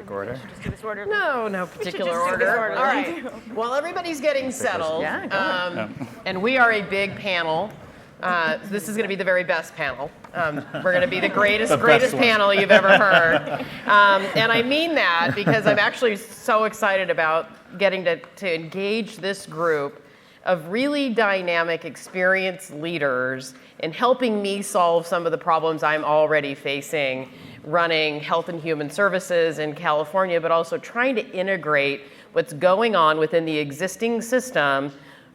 Quick order. Just do this order. No particular order. All right. Well, everybody's getting settled. Yeah, go ahead. And we are a big panel. This is going to be the very best panel. We're going to be the greatest panel you've ever heard. And I mean that because I'm actually so excited about getting to engage this group of really dynamic, experienced leaders in helping me solve some of the problems I'm already facing running health and human services in California, but also trying to integrate what's going on within the existing system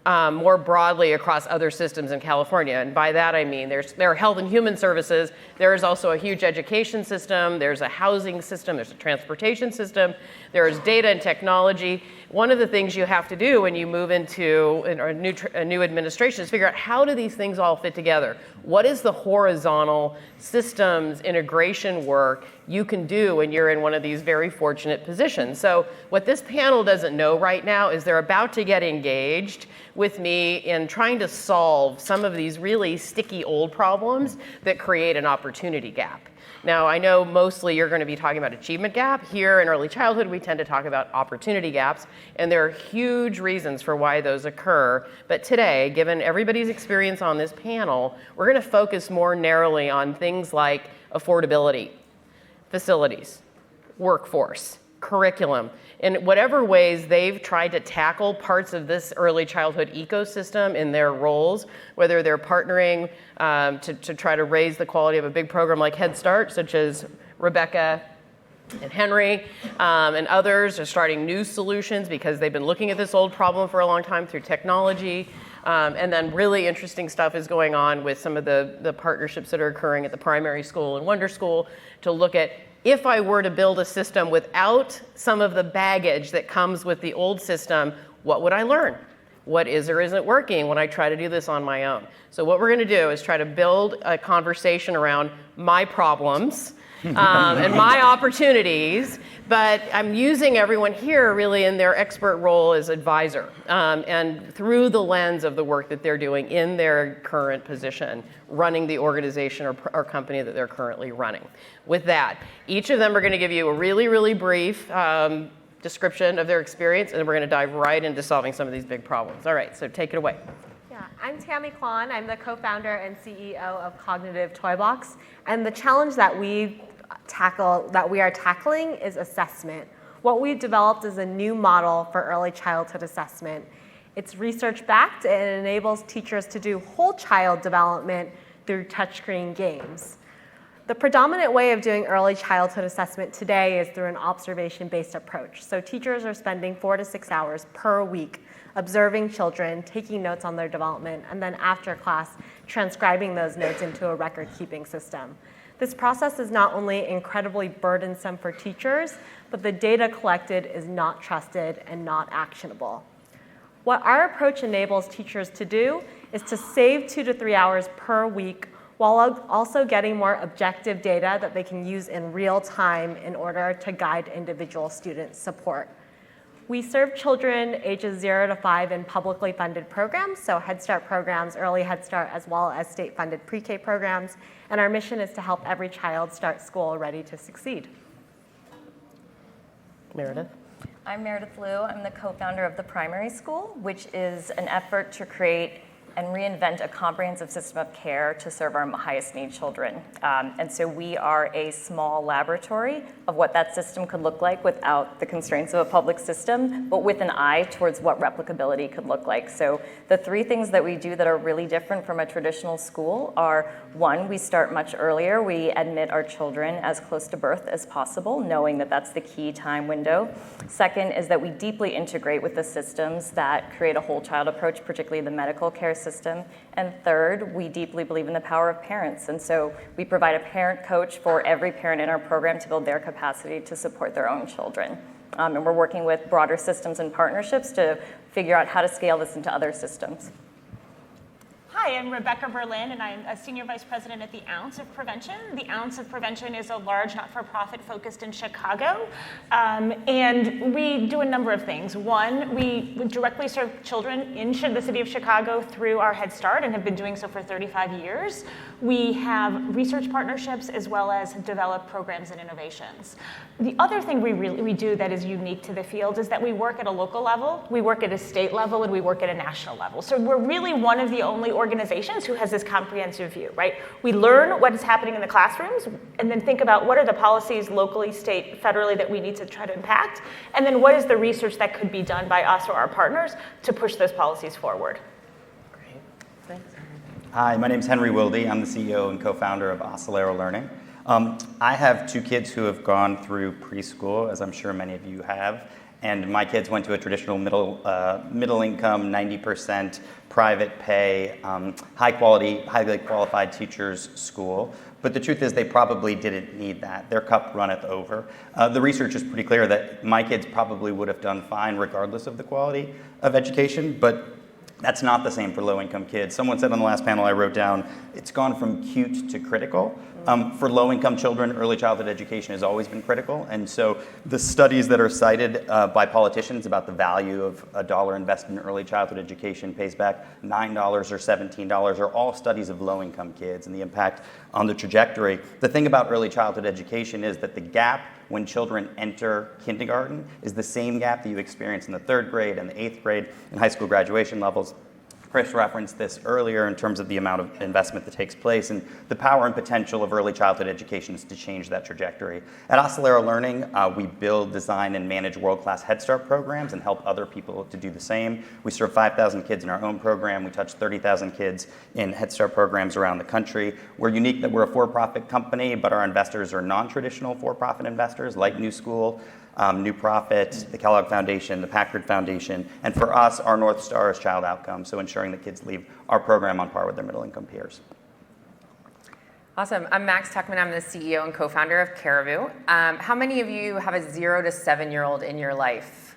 more broadly across other systems in California. And by that I mean there are health and human services, there is also a huge education system, there's a housing system, there's a transportation system, there is data and technology. One of the things you have to do when you move into a new administration is figure out how do these things all fit together? What is the horizontal systems integration work you can do when you're in one of these very fortunate positions? So what this panel doesn't know right now is they're about to get engaged with me in trying to solve some of these really sticky old problems that create an opportunity gap. Now, I know mostly you're going to be talking about achievement gap. Here in early childhood, we tend to talk about opportunity gaps, and there are huge reasons for why those occur. But today, given everybody's experience on this panel, we're going to focus more narrowly on things like affordability, facilities, workforce, curriculum, in whatever ways they've tried to tackle parts of this early childhood ecosystem in their roles, whether they're partnering to try to raise the quality of a big program like Head Start, such as Rebecca and Henry, and others are starting new solutions because they've been looking at this old problem for a long time through technology. And then really interesting stuff is going on with some of the partnerships that are occurring at the primary school and Wonder School to look at if I were to build a system without some of the baggage that comes with the old system, what would I learn? What is or isn't working when I try to do this on my own? So what we're going to do is try to build a conversation around my problems and my opportunities, but I'm using everyone here really in their expert role as advisor and through the lens of the work that they're doing in their current position, running the organization or company that they're currently running. With that, each of them are going to give you a really, really brief description of their experience, and we're going to dive right into solving some of these big problems. All right, so take it away. Yeah, I'm Tammy Kwan. I'm the co-founder and CEO of Cognitive Toy Box, and the challenge that we are tackling is assessment. What we've developed is a new model for early childhood assessment. It's research-backed and it enables teachers to do whole child development through touchscreen games. The predominant way of doing early childhood assessment today is through an observation-based approach. So teachers are spending 4 to 6 hours per week observing children, taking notes on their development, and then after class, transcribing those notes into a record-keeping system. This process is not only incredibly burdensome for teachers, but the data collected is not trusted and not actionable. What our approach enables teachers to do is to save 2 to 3 hours per week while also getting more objective data that they can use in real time in order to guide individual student support. We serve children ages 0 to 5 in publicly funded programs, so Head Start programs, early Head Start, as well as state-funded pre-K programs, and our mission is to help every child start school ready to succeed. Meredith? I'm Meredith Liu. I'm the co-founder of the Primary School, which is an effort to create and reinvent a comprehensive system of care to serve our highest need children. And so we are a small laboratory of what that system could look like without the constraints of a public system, but with an eye towards what replicability could look like. So the 3 things that we do that are really different from a traditional school are, 1, we start much earlier. We admit our children as close to birth as possible, knowing that that's the key time window. 2nd is that we deeply integrate with the systems that create a whole child approach, particularly the medical care system. And 3rd, we deeply believe in the power of parents. And so we provide a parent coach for every parent in our program to build their capacity to support their own children. And we're working with broader systems and partnerships to figure out how to scale this into other systems. Hi, I am Rebecca Berlin, and I'm a Senior Vice President at the Ounce of Prevention. The Ounce of Prevention is a large not-for-profit focused in Chicago, and we do a number of things. One, we directly serve children in the city of Chicago through our Head Start and have been doing so for 35 years. We have research partnerships as well as develop programs and innovations. The other thing we do that is unique to the field is that we work at a local level, we work at a state level, and we work at a national level. So we're really one of the only organizations who has this comprehensive view, right? We learn what is happening in the classrooms and then think about what are the policies locally, state, federally that we need to try to impact, and then what is the research that could be done by us or our partners to push those policies forward. Great. Thanks. Hi, my name is Henry Wilde. I'm the CEO and co-founder of Oscillero Learning. I have 2 kids who have gone through preschool, as I'm sure many of you have. And my kids went to a traditional middle income, 90% private pay, high quality, highly qualified teachers school. But the truth is they probably didn't need that. Their cup runneth over. The research is pretty clear that my kids probably would have done fine regardless of the quality of education, but that's not the same for low-income kids. Someone said on the last panel I wrote down, it's gone from cute to critical. For low-income children, early childhood education has always been critical. And so the studies that are cited by politicians about the value of a $1 invested in early childhood education pays back $9 or $17 are all studies of low-income kids and the impact on the trajectory. The thing about early childhood education is that the gap when children enter kindergarten is the same gap that you experience in the 3rd grade and the 8th grade and high school graduation levels. Chris referenced this earlier in terms of the amount of investment that takes place and the power and potential of early childhood education is to change that trajectory. At Oscillero Learning, we build, design, and manage world-class Head Start programs and help other people to do the same. We serve 5,000 kids in our own program. We touch 30,000 kids in Head Start programs around the country. We're unique that we're a for-profit company, but our investors are non-traditional for-profit investors like New School, New Profit, the Kellogg Foundation, the Packard Foundation, and for us, our North Star is child outcomes, so ensuring that kids leave our program on par with their middle-income peers. Awesome. I'm Max Tuckman. I'm the CEO and co-founder of Caribou. How many of you have a 0 to 7-year-old in your life?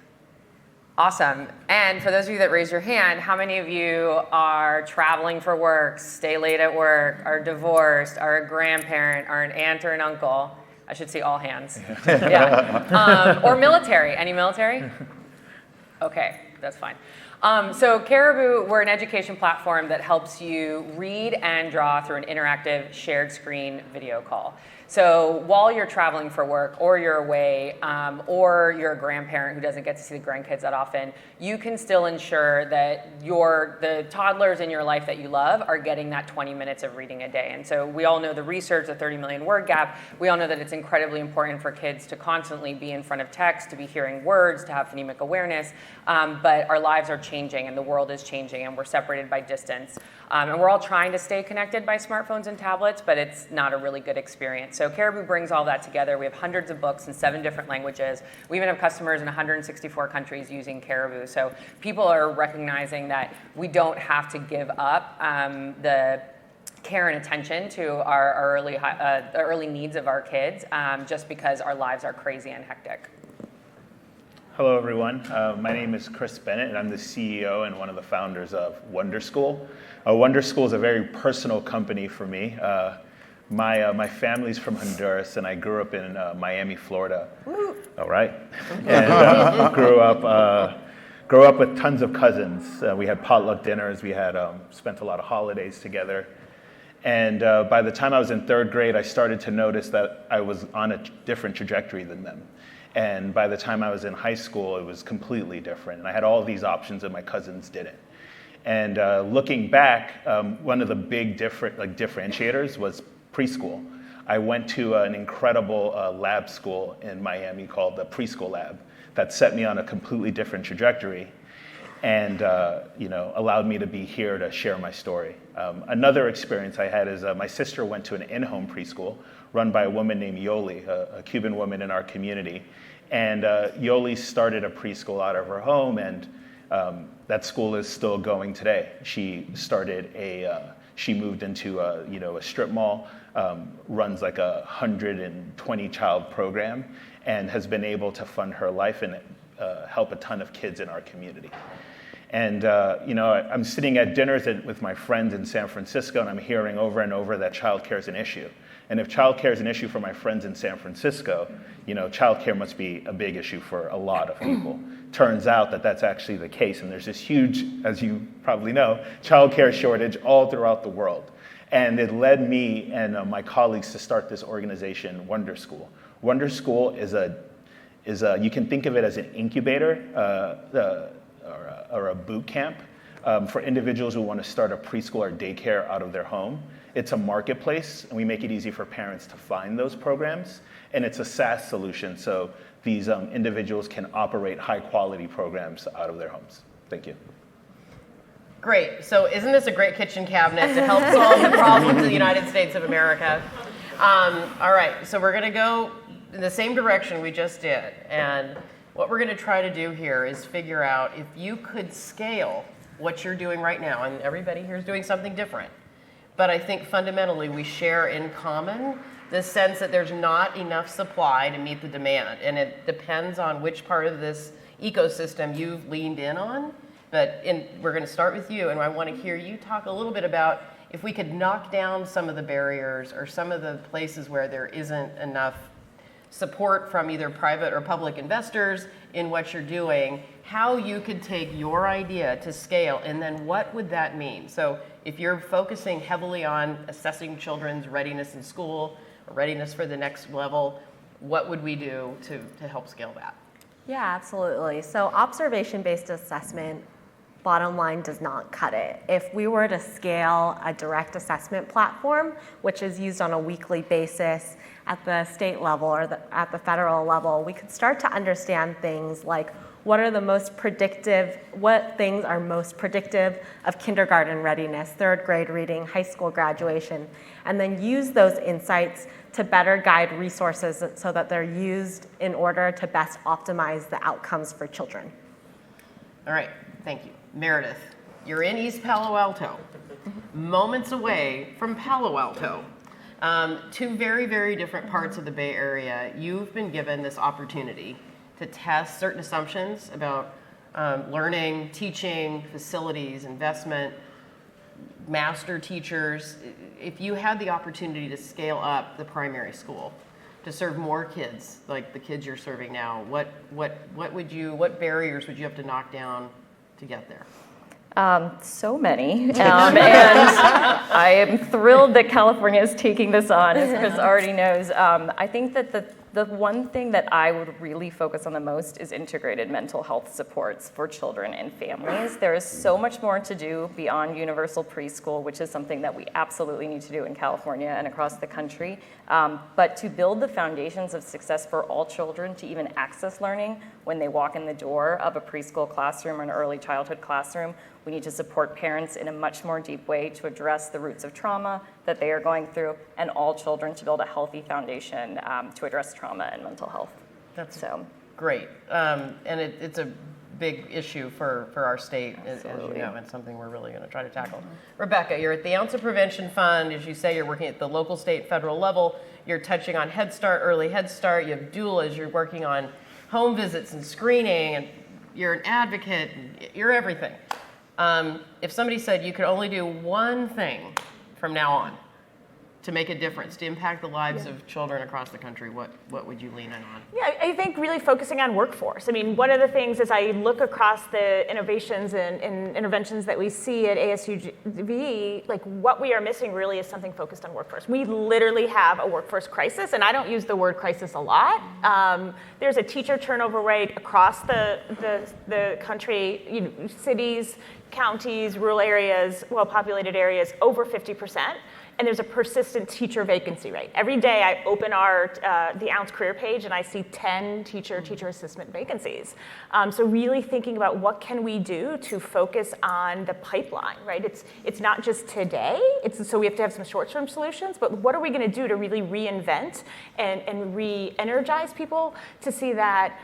Awesome. And for those of you that raise your hand, how many of you are traveling for work, stay late at work, are divorced, are a grandparent, are an aunt or an uncle? I should see all hands. Yeah. Or military. Any military? Okay, that's fine. So Caribou, we're an education platform that helps you read and draw through an interactive shared screen video call. So while you're traveling for work or you're away or you're a grandparent who doesn't get to see the grandkids that often, you can still ensure that the toddlers in your life that you love are getting that 20 minutes of reading a day. And so we all know the research, the 30 million word gap. We all know that it's incredibly important for kids to constantly be in front of text, to be hearing words, to have phonemic awareness. But our lives are changing and the world is changing and we're separated by distance. And we're all trying to stay connected by smartphones and tablets, but it's not a really good experience. So Caribou brings all that together. We have hundreds of books in 7 different languages. We even have customers in 164 countries using Caribou. So people are recognizing that we don't have to give up the care and attention to our early needs of our kids just because our lives are crazy and hectic. Hello, everyone. My name is Chris Bennett, and I'm the CEO and one of the founders of Wonder School. Wonder School is a very personal company for me. My family's from Honduras, and I grew up in Miami, Florida. Woo. All right. And grew up with tons of cousins. We had potluck dinners. We had spent a lot of holidays together. And by the time I was in 3rd grade, I started to notice that I was on a different trajectory than them. And by the time I was in high school, it was completely different. And I had all of these options and my cousins didn't. And looking back, one of the big differentiators was preschool. I went to an incredible lab school in Miami called the Preschool Lab that set me on a completely different trajectory and allowed me to be here to share my story. Another experience I had is my sister went to an in-home preschool run by a woman named Yoli, a Cuban woman in our community. And Yoli started a preschool out of her home, and that school is still going today. She moved into a strip mall, runs like a 120 child program, and has been able to fund her life and help a ton of kids in our community. And I'm sitting at dinners with my friends in San Francisco, and I'm hearing over and over that childcare is an issue. And if childcare is an issue for my friends in San Francisco, childcare must be a big issue for a lot of people. Turns out that that's actually the case, and there's this huge, as you probably know, childcare shortage all throughout the world. And it led me and my colleagues to start this organization, Wonder School. Wonder School is you can think of it as an incubator or a boot camp for individuals who want to start a preschool or daycare out of their home. It's a marketplace, and we make it easy for parents to find those programs. And it's a SaaS solution, so these individuals can operate high-quality programs out of their homes. Thank you. Great. So isn't this a great kitchen cabinet to help solve the problems of the United States of America? All right, so we're going to go in the same direction we just did. And what we're going to try to do here is figure out if you could scale what you're doing right now. And everybody here is doing something different. But I think fundamentally we share in common the sense that there's not enough supply to meet the demand. And it depends on which part of this ecosystem you've leaned in on. But we're going to start with you, and I want to hear you talk a little bit about if we could knock down some of the barriers or some of the places where there isn't enough support from either private or public investors in what you're doing, how you could take your idea to scale, and then what would that mean? So if you're focusing heavily on assessing children's readiness in school, or readiness for the next level, what would we do to help scale that? Yeah, absolutely. So observation-based assessment, bottom line, does not cut it. If we were to scale a direct assessment platform, which is used on a weekly basis at the state level or at the federal level, we could start to understand things like what things are most predictive of kindergarten readiness, third grade reading, high school graduation, and then use those insights to better guide resources so that they're used in order to best optimize the outcomes for children. All right, thank you. Meredith, you're in East Palo Alto, moments away from Palo Alto. Two very, very different parts of the Bay Area. You've been given this opportunity to test certain assumptions about learning, teaching, facilities, investment, master teachers. If you had the opportunity to scale up the primary school to serve more kids like the kids you're serving now, what barriers would you have to knock down to get there? So many, and I am thrilled that California is taking this on, as Chris already knows. I think that the one thing that I would really focus on the most is integrated mental health supports for children and families. There is so much more to do beyond universal preschool, which is something that we absolutely need to do in California and across the country. But to build the foundations of success for all children to even access learning when they walk in the door of a preschool classroom or an early childhood classroom, we need to support parents in a much more deep way to address the roots of trauma that they are going through, and all children to build a healthy foundation to address trauma and mental health. That's great. And it's a big issue for our state, as you know, and something we're really going to try to tackle. Rebecca, you're at the Ounce of Prevention Fund. As you say, you're working at the local, state, federal level. You're touching on Head Start, early Head Start. You have doulas. You're working on home visits and screening, and you're an advocate. And you're everything. If somebody said you could only do one thing from now on to make a difference, to impact the lives of children across the country, what would you lean in on? Yeah, I think really focusing on workforce. I mean, one of the things as I look across the innovations and interventions that we see at ASU GSV, like what we are missing really is something focused on workforce. We literally have a workforce crisis, and I don't use the word crisis a lot. There's a teacher turnover rate across the country, cities, counties, rural areas, well-populated areas, over 50%. And there's a persistent teacher vacancy rate. Every day I open the Ounce career page and I see 10 teacher assistant vacancies. So really thinking about what can we do to focus on the pipeline, right? It's not just today, so we have to have some short-term solutions, but what are we gonna do to really reinvent and re-energize people to see that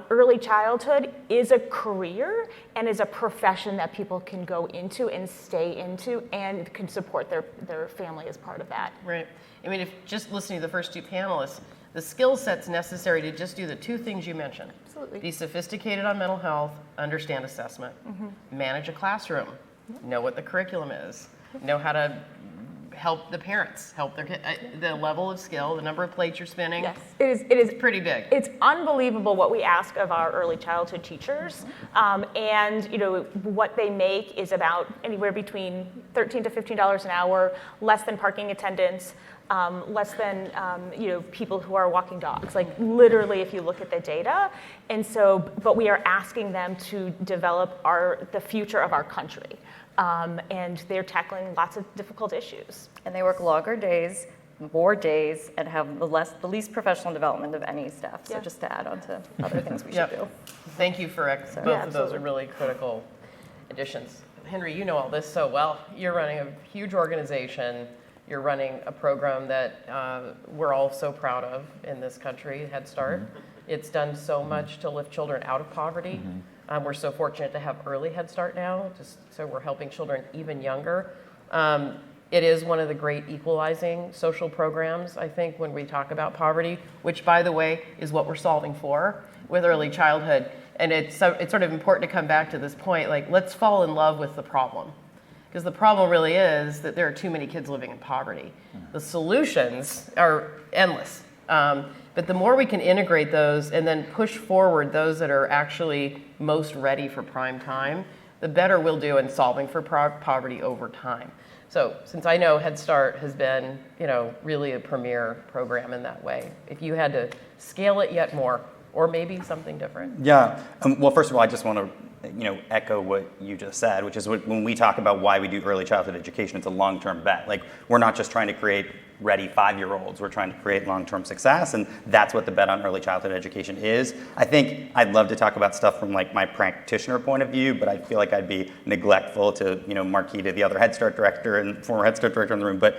early childhood is a career and is a profession that people can go into and stay into and can support their family as part of that. Right. I mean, if just listening to the first two panelists, the skill sets necessary to just do the two things you mentioned. Absolutely. Be sophisticated on mental health, understand assessment, manage a classroom, know what the curriculum is, know how to help the parents, help their the level of skill, the number of plates you're spinning. Yes, it is pretty big. It's unbelievable what we ask of our early childhood teachers, and what they make is about anywhere between $13 to $15 an hour, less than parking attendants, less than people who are walking dogs. Like literally, if you look at the data, and so, but we are asking them to develop the future of our country. And they're tackling lots of difficult issues. And they work longer days, more days, and have the least professional development of any staff. So just to add on to other things we should do. Thank you for both of those are really critical additions. Henry, you know all this so well. You're running a huge organization. You're running a program that we're all so proud of in this country, Head Start. It's done so much to lift children out of poverty. We're so fortunate to have early Head Start now, so we're helping children even younger. It is one of the great equalizing social programs, I think, when we talk about poverty, which, by the way, is what we're solving for with early childhood. And it's sort of important to come back to this point, like, let's fall in love with the problem. Because the problem really is that there are too many kids living in poverty. The solutions are endless. But the more we can integrate those and then push forward those that are actually most ready for prime time, the better we'll do in solving for poverty over time. So since I know Head Start has been, really a premier program in that way, if you had to scale it yet more, or maybe something different. Yeah. Well, first of all, I just want to, echo what you just said, which is when we talk about why we do early childhood education, it's a long-term bet. Like, we're not just trying to create ready 5-year-olds. We're trying to create long-term success, and that's what the bet on early childhood education is. I think I'd love to talk about stuff from like my practitioner point of view, but I feel like I'd be neglectful to, Marquita, the other Head Start director and former Head Start director in the room. But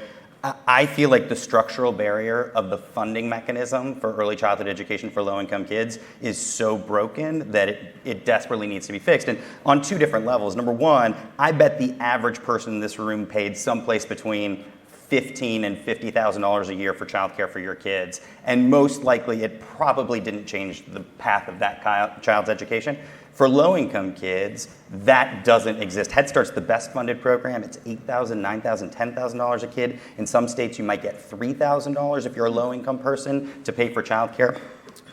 I feel like the structural barrier of the funding mechanism for early childhood education for low-income kids is so broken that it desperately needs to be fixed. And on two different levels. Number one, I bet the average person in this room paid someplace between $15,000 and $50,000 a year for childcare for your kids. And most likely it probably didn't change the path of that child's education. For low-income kids, that doesn't exist. Head Start's the best funded program. It's $8,000, $9,000, $10,000 a kid. In some states, you might get $3,000 if you're a low-income person to pay for childcare.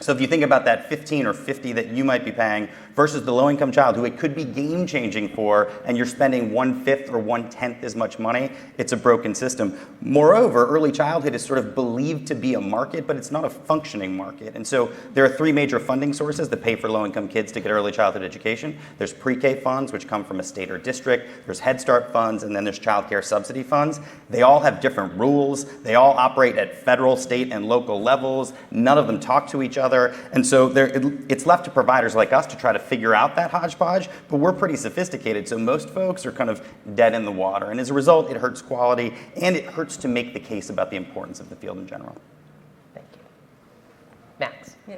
So if you think about that $15 or $50 that you might be paying versus the low-income child who it could be game-changing for, and you're spending 1/5 or 1/10 as much money, it's a broken system. Moreover, early childhood is sort of believed to be a market, but it's not a functioning market. And so there are three major funding sources that pay for low-income kids to get early childhood education. There's pre-K funds, which come from a state or district. There's Head Start funds, and then there's child care subsidy funds. They all have different rules. They all operate at federal, state, and local levels. None of them talk to each other. And so it's left to providers like us to try to figure out that hodgepodge, but we're pretty sophisticated, so most folks are kind of dead in the water. And as a result, it hurts quality, and it hurts to make the case about the importance of the field in general. Thank you. Max. Yeah.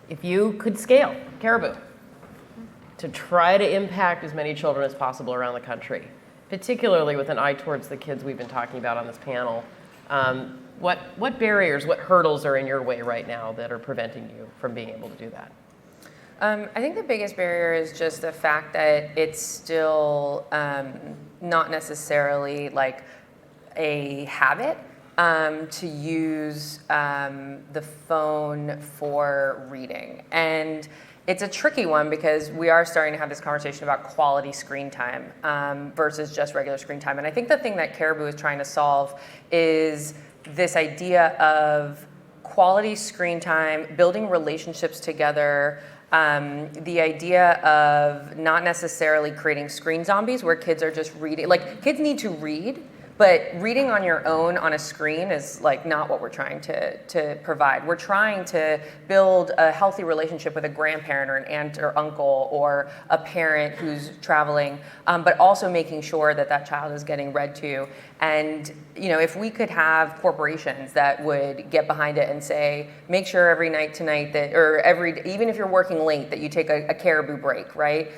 If you could scale Caribou to try to impact as many children as possible around the country, particularly with an eye towards the kids we've been talking about on this panel, what barriers, what hurdles are in your way right now that are preventing you from being able to do that? I think the biggest barrier is just the fact that it's still not necessarily like a habit to use the phone for reading. And it's a tricky one because we are starting to have this conversation about quality screen time versus just regular screen time. And I think the thing that Caribou is trying to solve is this idea of quality screen time, building relationships together, the idea of not necessarily creating screen zombies where kids are just reading. Like, kids need to read, but reading on your own on a screen is like not what we're trying to provide. We're trying to build a healthy relationship with a grandparent or an aunt or uncle or a parent who's traveling, but also making sure that that child is getting read to. And if we could have corporations that would get behind it and say, make sure every night tonight that, or even if you're working late, that you take a Caribou break, right?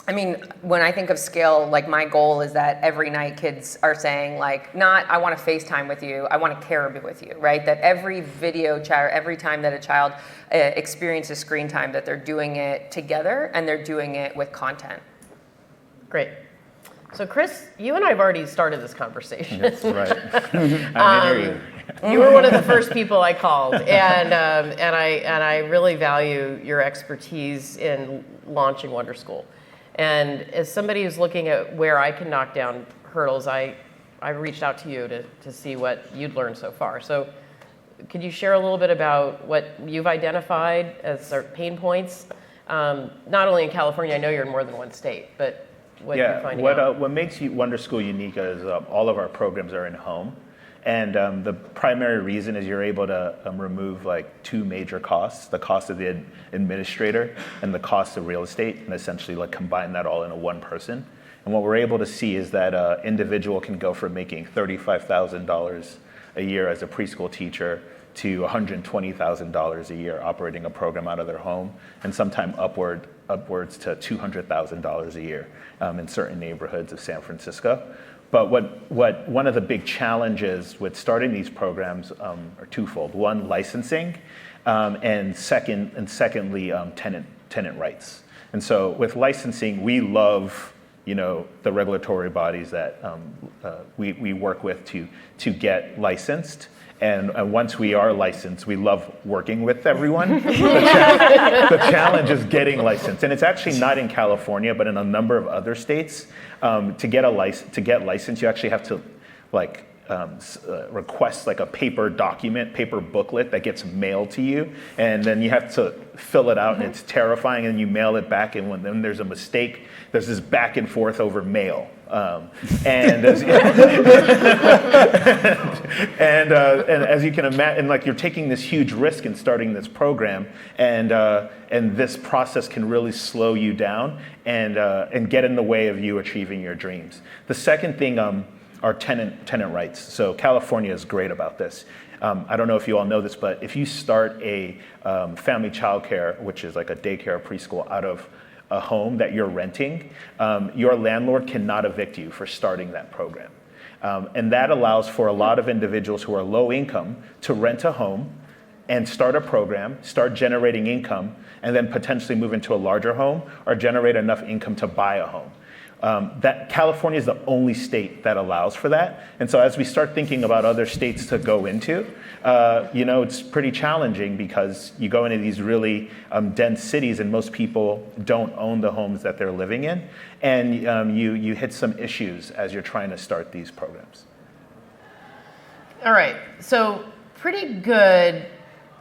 I mean, when I think of scale, like my goal is that every night kids are saying like, not, I want to FaceTime with you, I want to Caribou with you, right? That every video chat, or every time that a child experiences screen time, that they're doing it together and they're doing it with content. Great. So Chris, you and I have already started this conversation. That's right. I didn't hear you. You were one of the first people I called, and I really value your expertise in launching Wonder School. And as somebody who's looking at where I can knock down hurdles, I reached out to you to see what you'd learned so far. So could you share a little bit about what you've identified as our pain points, not only in California, I know you're in more than one state, but what you're finding out? What makes Wonder School unique is all of our programs are in home. And the primary reason is you're able to remove like two major costs, the cost of the administrator and the cost of real estate, and essentially like combine that all into one person. And what we're able to see is that an individual can go from making $35,000 a year as a preschool teacher to $120,000 a year operating a program out of their home, and sometime upwards to $200,000 a year in certain neighborhoods of San Francisco. But what one of the big challenges with starting these programs are twofold. One, licensing, and secondly, tenant rights. And so with licensing, we love the regulatory bodies that we work with to get licensed. And once we are licensed, we love working with everyone. The challenge is getting licensed. And it's actually not in California, but in a number of other states. To get licensed, you actually have to request like a paper document, paper booklet that gets mailed to you. And then you have to fill it out, and it's terrifying, and you mail it back. And when there's a mistake, there's this back and forth over mail. And as you can imagine, like you're taking this huge risk in starting this program, and this process can really slow you down and get in the way of you achieving your dreams. The second thing are tenant rights. So California is great about this. I don't know if you all know this, but if you start a family childcare, which is like a daycare or preschool, out of a home that you're renting, your landlord cannot evict you for starting that program. And that allows for a lot of individuals who are low income to rent a home and start a program, start generating income, and then potentially move into a larger home or generate enough income to buy a home. That California is the only state that allows for that. And so as we start thinking about other states to go into, it's pretty challenging because you go into these really dense cities and most people don't own the homes that they're living in. And you hit some issues as you're trying to start these programs. All right, so pretty good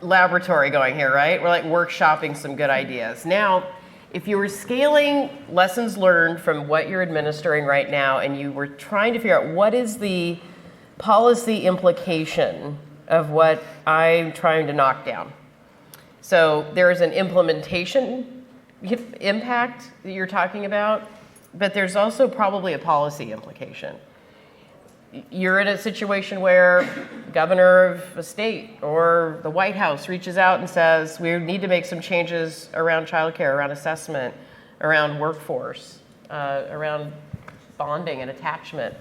laboratory going here, right? We're like workshopping some good ideas. Now, if you were scaling lessons learned from what you're administering right now and you were trying to figure out what is the policy implication of what I'm trying to knock down. So there's an implementation impact that you're talking about, but there's also probably a policy implication. You're in a situation where governor of a state or the White House reaches out and says, we need to make some changes around childcare, around assessment, around workforce, around bonding and attachment.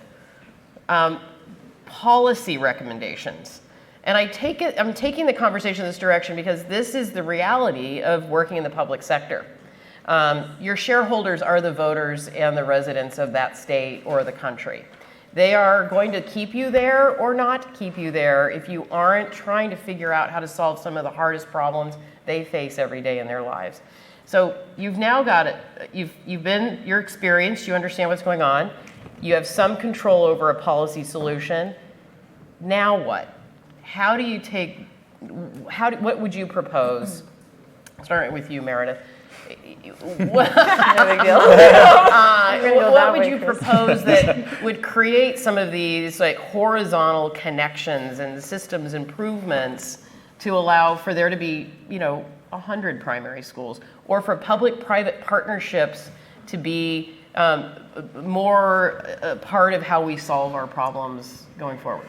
Policy recommendations. And I'm taking the conversation in this direction because this is the reality of working in the public sector. Your shareholders are the voters and the residents of that state or the country. They are going to keep you there or not keep you there if you aren't trying to figure out how to solve some of the hardest problems they face every day in their lives. So you've now got it. You're experienced, you understand what's going on. You have some control over a policy solution. Now what? What would you propose? Starting with you, Meredith. What would you propose that would create some of these like horizontal connections and systems improvements to allow for there to be 100 primary schools, or for public-private partnerships to be more a part of how we solve our problems going forward?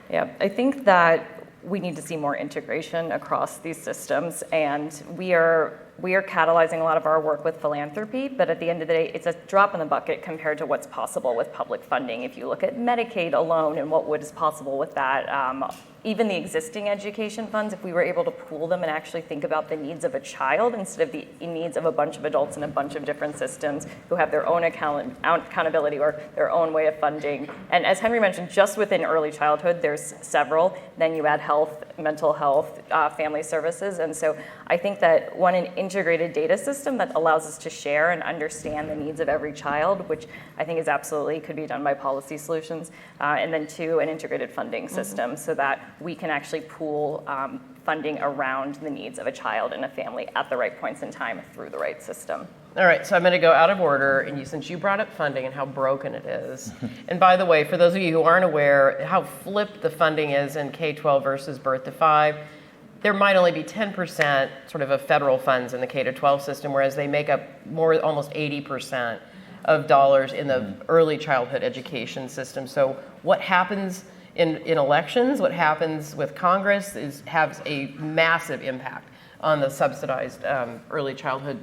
Yeah, I think that we need to see more integration across these systems, and we are we are catalyzing a lot of our work with philanthropy, but at the end of the day, it's a drop in the bucket compared to what's possible with public funding. If you look at Medicaid alone and what is possible with that, even the existing education funds, if we were able to pool them and actually think about the needs of a child instead of the needs of a bunch of adults in a bunch of different systems who have their own accountability or their own way of funding. And as Henry mentioned, just within early childhood, there's several. Then you add health, mental health, family services. And so I think that an integrated data system that allows us to share and understand the needs of every child, which I think is absolutely could be done by policy solutions. And then two, an integrated funding system so that we can actually pool funding around the needs of a child and a family at the right points in time through the right system. All right, so I'm going to go out of order, and since you brought up funding and how broken it is, and by the way, for those of you who aren't aware how flipped the funding is in K-12 versus birth to 5, there might only be 10% sort of federal funds in the K-12 system, whereas they make up almost 80% of dollars in the early childhood education system. So what happens in elections, what happens with Congress has a massive impact on the subsidized early childhood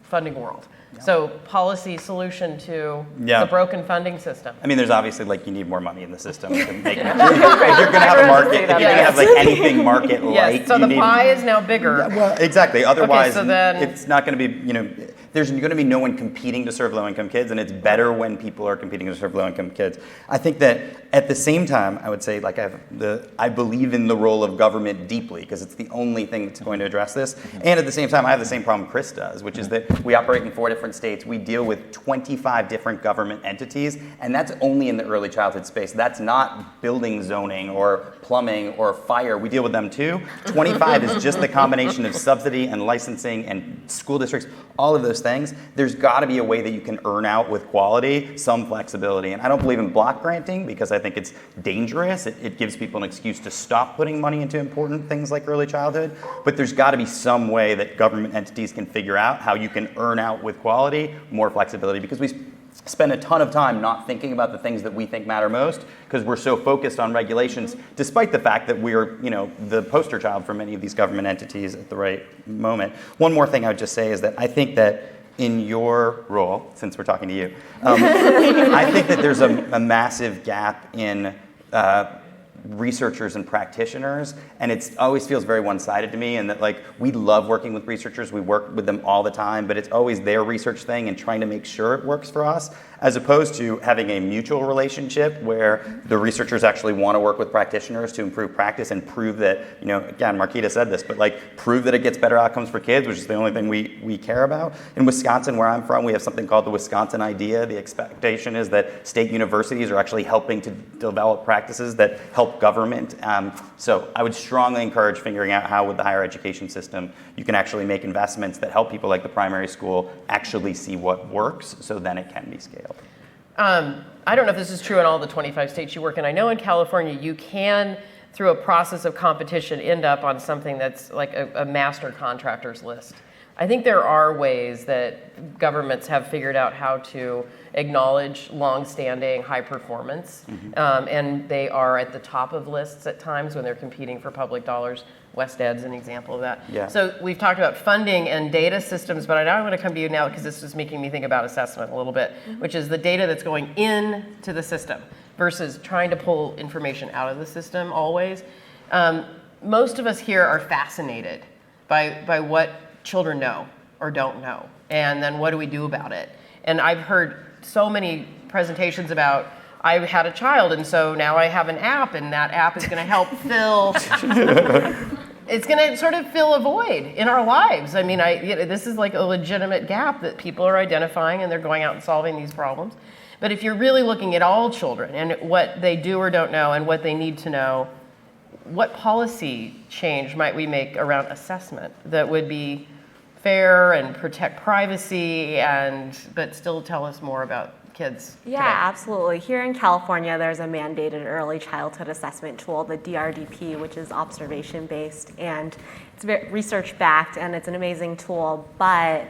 funding world. So policy solution to the broken funding system. I mean, there's obviously you need more money in the system to make it. If you're going to have a market, if you're going to have anything market-like, yes, so the pie is now bigger. Yeah, well, exactly. Otherwise, okay, so then, it's not going to be, there's going to be no one competing to serve low-income kids, and it's better when people are competing to serve low-income kids. I think that at the same time, I would say I believe in the role of government deeply because it's the only thing that's going to address this. And at the same time, I have the same problem Chris does, which is that we operate in 4 different states. We deal with 25 different government entities, and that's only in the early childhood space. That's not building zoning or plumbing or fire. We deal with them too. 25 is just the combination of subsidy and licensing and school districts, all of those things. There's got to be a way that you can earn out with quality, some flexibility. And I don't believe in block granting because I think it's dangerous. It gives people an excuse to stop putting money into important things like early childhood. But there's got to be some way that government entities can figure out how you can earn out with quality, more flexibility, because we spend a ton of time not thinking about the things that we think matter most because we're so focused on regulations, despite the fact that we're, the poster child for many of these government entities at the right moment. One more thing I would just say is that I think that in your role, since we're talking to you, I think that there's a massive gap in researchers and practitioners, and it always feels very one-sided to me, and that we love working with researchers, we work with them all the time, but it's always their research thing and trying to make sure it works for us, as opposed to having a mutual relationship where the researchers actually want to work with practitioners to improve practice and prove that, again, Marquita said this, but prove that it gets better outcomes for kids, which is the only thing we care about. In Wisconsin, where I'm from, we have something called the Wisconsin Idea. The expectation is that state universities are actually helping to develop practices that help government. So I would strongly encourage figuring out how with the higher education system you can actually make investments that help people like the primary school actually see what works so then it can be scaled. I don't know if this is true in all the 25 states you work in. I know in California you can, through a process of competition, end up on something that's like a master contractors list. I think there are ways that governments have figured out how to acknowledge long-standing high performance, and they are at the top of lists at times when they're competing for public dollars. West Ed's an example of that. Yeah. So we've talked about funding and data systems, but I want to come to you now because this is making me think about assessment a little bit, which is the data that's going into the system versus trying to pull information out of the system always. Most of us here are fascinated by what children know or don't know, and then what do we do about it? And I've heard so many presentations about, I had a child and so now I have an app and that app is going to help fill, it's going to sort of fill a void in our lives. I mean, this is like a legitimate gap that people are identifying and they're going out and solving these problems. But if you're really looking at all children and what they do or don't know and what they need to know, what policy change might we make around assessment that would be fair and protect privacy but still tell us more about kids Yeah, today? absolutely. Here in California, there's a mandated early childhood assessment tool, the DRDP, which is observation-based, and it's research-backed, and it's an amazing tool, but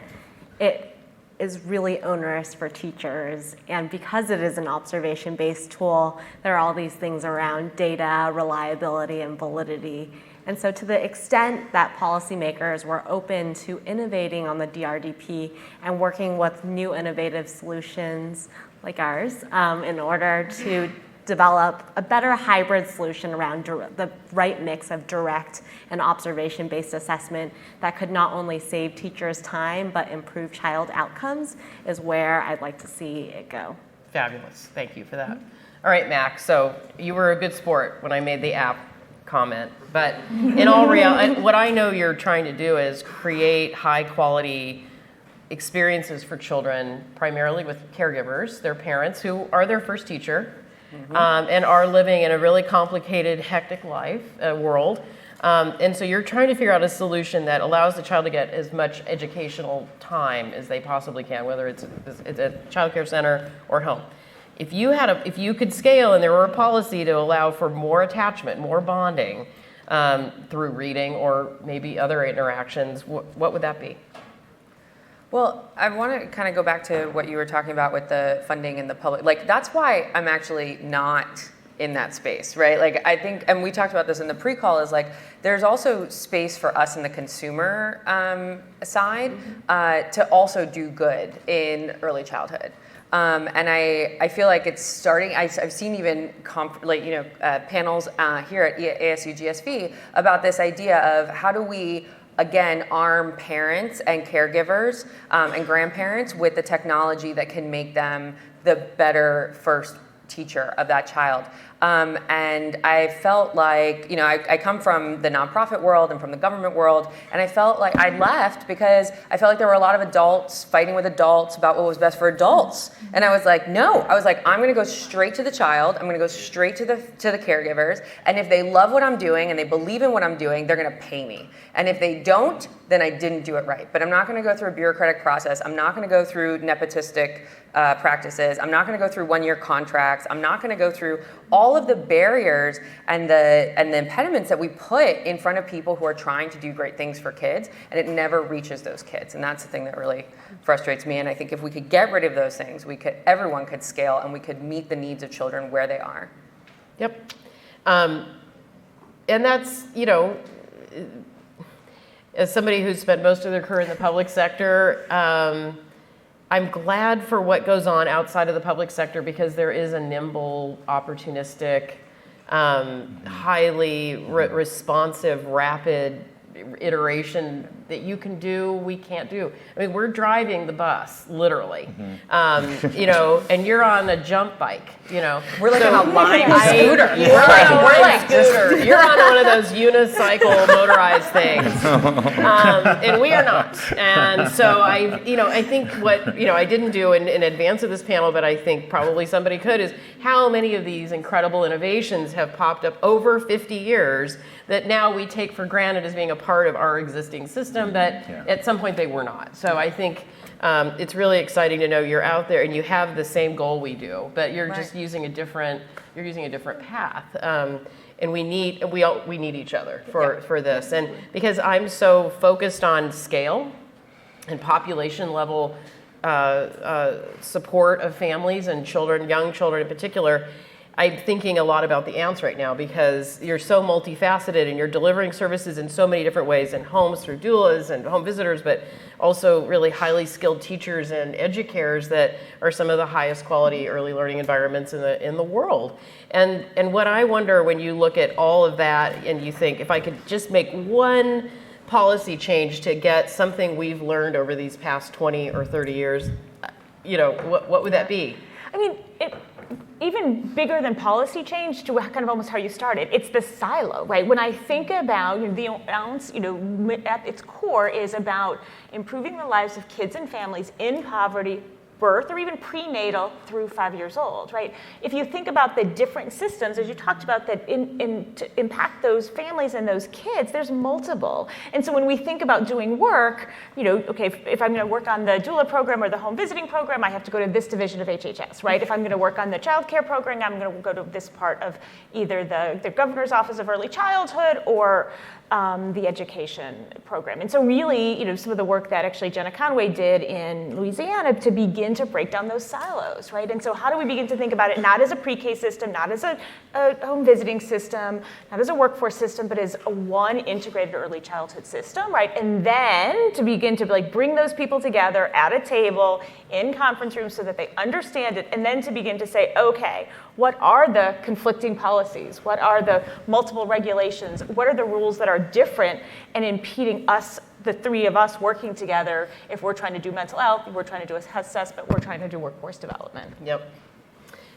it is really onerous for teachers. And because it is an observation-based tool, there are all these things around data, reliability, and validity. And so to the extent that policymakers were open to innovating on the DRDP and working with new innovative solutions like ours in order to develop a better hybrid solution around the right mix of direct and observation-based assessment that could not only save teachers time but improve child outcomes is where I'd like to see it go. Fabulous. Thank you for that. All right, Max. So you were a good sport when I made the app comment, but in all reality, what I know you're trying to do is create high-quality experiences for children, primarily with caregivers, their parents, who are their first teacher, and are living in a really complicated, hectic world. And so you're trying to figure out a solution that allows the child to get as much educational time as they possibly can, whether it's a child care center or home. If you could scale and there were a policy to allow for more attachment, more bonding through reading or maybe other interactions, what would that be? Well, I want to kind of go back to what you were talking about with the funding and the public. Like, that's why I'm actually not in that space, right? Like, I think, and we talked about this in the pre-call, is like, there's also space for us in the consumer side to also do good in early childhood. And I feel like it's starting. I've seen even panels here at ASU GSV about this idea of how do we again arm parents and caregivers and grandparents with the technology that can make them the better first teacher of that child. And I felt like, I come from the nonprofit world and from the government world, and I felt like I left because I felt like there were a lot of adults fighting with adults about what was best for adults. And I was like, no, I'm gonna go straight to the child, I'm gonna go straight to the caregivers, and if they love what I'm doing and they believe in what I'm doing, they're gonna pay me. And if they don't, then I didn't do it right. But I'm not gonna go through a bureaucratic process, I'm not gonna go through nepotistic practices, I'm not gonna go through one-year contracts, I'm not gonna go through all of the barriers and the impediments that we put in front of people who are trying to do great things for kids, and it never reaches those kids. And that's the thing that really frustrates me. And I think if we could get rid of those things, everyone could scale and we could meet the needs of children where they are. Yep. And that's, as somebody who's spent most of their career in the public sector, I'm glad for what goes on outside of the public sector because there is a nimble, opportunistic, highly responsive, rapid iteration that you can do, we can't do. I mean, we're driving the bus, literally, and you're on a jump bike, We're like on a Lime scooter. We're like scooter. You're on one of those unicycle motorized things, and we are not. And so I think what, I didn't do in advance of this panel, but I think probably somebody could, is how many of these incredible innovations have popped up over 50 years that now we take for granted as being a part of our existing system, but at some point they were not. So I think it's really exciting to know you're out there and you have the same goal we do, but you're just using a different path. And we need each other for this. And because I'm so focused on scale and population level support of families and children, young children in particular, I'm thinking a lot about the ounce right now because you're so multifaceted and you're delivering services in so many different ways in homes through doulas and home visitors, but also really highly skilled teachers and educators that are some of the highest quality early learning environments in the world. And what I wonder when you look at all of that and you think, if I could just make one policy change to get something we've learned over these past 20 or 30 years, what would that be? I mean, even bigger than policy change to kind of almost how you started, it's the silo, right? When I think about the ounce, at its core is about improving the lives of kids and families in poverty, birth, or even prenatal through 5 years old, right? If you think about the different systems, as you talked about, that to impact those families and those kids, there's multiple. And so when we think about doing work, okay, if I'm gonna work on the doula program or the home visiting program, I have to go to this division of HHS, right? If I'm gonna work on the child care program, I'm gonna go to this part of either the Governor's Office of Early Childhood or the education program. And so really, some of the work that actually Jenna Conway did in Louisiana to begin to break down those silos, right? And so how do we begin to think about it not as a pre-K system, not as a home visiting system, not as a workforce system, but as a one integrated early childhood system, right? And then to begin to bring those people together at a table in conference rooms so that they understand it, and then to begin to say, okay, what are the conflicting policies? What are the multiple regulations? What are the rules that are different and impeding us, the three of us working together, if we're trying to do mental health, if we're trying to do assessment, we're trying to do workforce development. Yep.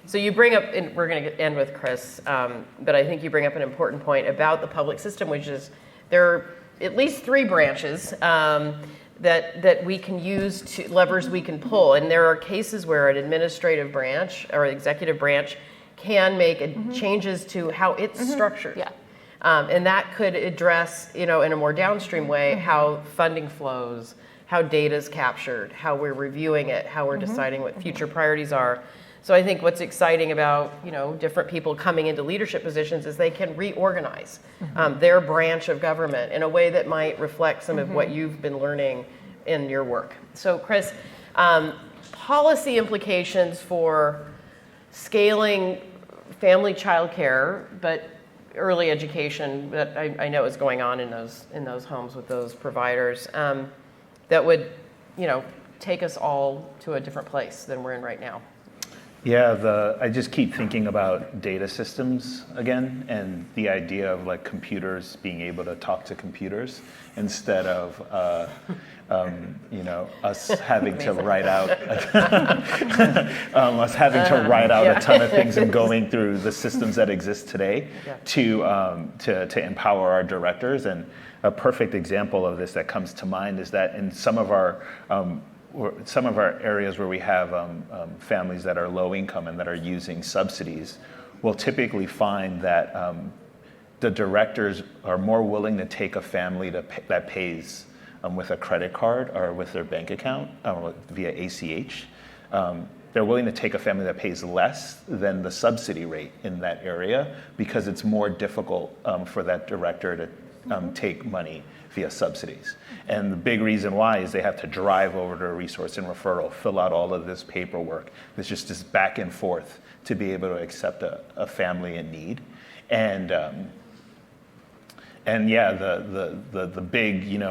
So you bring up, and we're going to end with Chris, but I think you bring up an important point about the public system, which is there are at least 3 branches that we can use, to levers we can pull. And there are cases where an administrative branch or executive branch can make changes to how it's structured. Yeah. And that could address, in a more downstream way, how funding flows, how data is captured, how we're reviewing it, how we're deciding what future priorities are. So I think what's exciting about, different people coming into leadership positions is they can reorganize their branch of government in a way that might reflect some of what you've been learning in your work. So Chris, policy implications for scaling family child care, but early education that I know is going on in those homes with those providers, that would, take us all to a different place than we're in right now. Yeah, I just keep thinking about data systems again, and the idea of computers being able to talk to computers instead of us having to write out a ton of things and going through the systems that exist today to empower our directors. And a perfect example of this that comes to mind is that in some of our areas where we have families that are low income and that are using subsidies, we'll typically find that the directors are more willing to take a family that pays with a credit card or with their bank account via ACH. They're willing to take a family that pays less than the subsidy rate in that area because it's more difficult for that director to take money via subsidies. And the big reason why is they have to drive over to a resource and referral, fill out all of this paperwork. There's just this back and forth to be able to accept a family in need. And yeah, the big,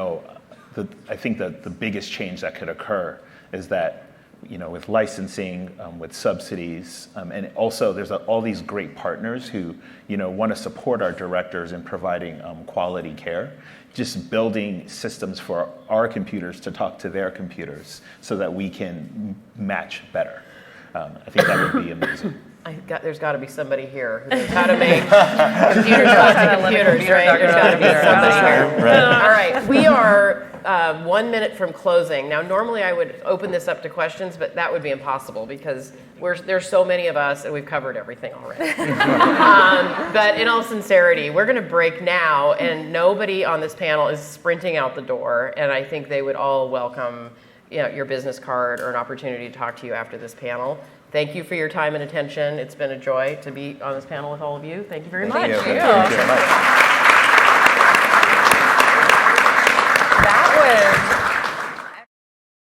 I think that the biggest change that could occur is that, with licensing, with subsidies, and also there's all these great partners who, want to support our directors in providing quality care, just building systems for our computers to talk to their computers so that we can match better. I think that would be amazing. There's got to be somebody here who knows how to make computers talk to computers, right? There's got to be somebody here. Right. All right, we are 1 minute from closing. Now, normally I would open this up to questions, but that would be impossible because there's so many of us and we've covered everything already. But in all sincerity, we're going to break now, and nobody on this panel is sprinting out the door, and I think they would all welcome your business card or an opportunity to talk to you after this panel. Thank you for your time and attention. It's been a joy to be on this panel with all of you. Thank you very much. Thank you. Thank you so much.